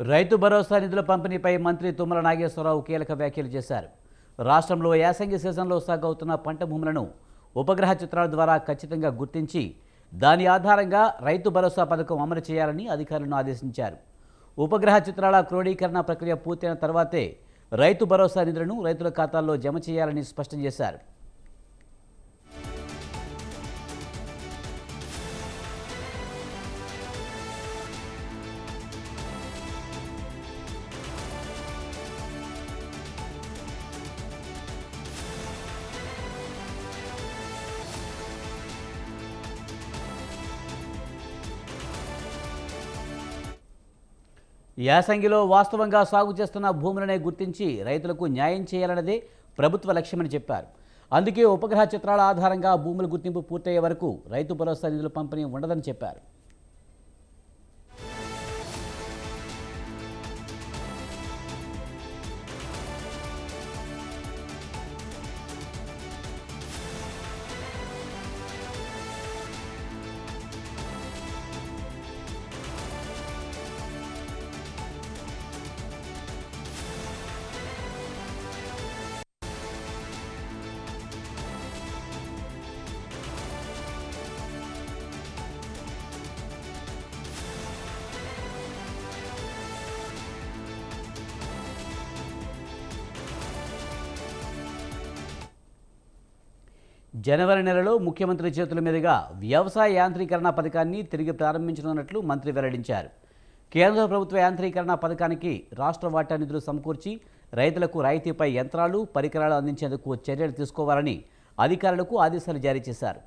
రైతు భరోసా నిధుల పంపిణీపై మంత్రి తుమ్మల నాగేశ్వరరావు కీలక వ్యాఖ్యలు చేశారు. రాష్ట్రంలో యాసంగి సీజన్లో సాగవుతున్న పంట భూములను ఉపగ్రహ చిత్రాల ద్వారా ఖచ్చితంగా గుర్తించి దాని ఆధారంగా రైతు భరోసా పథకం అమలు చేయాలని అధికారులను ఆదేశించారు. ఉపగ్రహ చిత్రాల క్రోడీకరణ ప్రక్రియ పూర్తయిన తర్వాతే రైతు భరోసా నిధులను రైతుల ఖాతాల్లో జమ చేయాలని స్పష్టం చేశారు. యాసంగిలో వాస్తవంగా సాగు చేస్తున్న భూములనే గుర్తించి రైతులకు న్యాయం చేయాలన్నదే ప్రభుత్వ లక్ష్యమని చెప్పారు. అందుకే ఉపగ్రహ చిత్రాల ఆధారంగా భూముల గుర్తింపు పూర్తయ్యే వరకు రైతు భరోసా నిధుల పంపిణీ ఉండదని చెప్పారు. జనవరి నెలలో ముఖ్యమంత్రి చేతుల మీదుగా వ్యవసాయ యాంత్రీకరణ పథకాన్ని తిరిగి ప్రారంభించనున్నట్లు మంత్రి వెల్లడించారు. కేంద్ర ప్రభుత్వ యాంత్రీకరణ పథకానికి రాష్ట్ర వాటా నిధులు సమకూర్చి రైతులకు రాయితీపై యంత్రాలు, పరికరాలు అందించేందుకు చర్యలు తీసుకోవాలని అధికారులకు ఆదేశాలు జారీ చేశారు.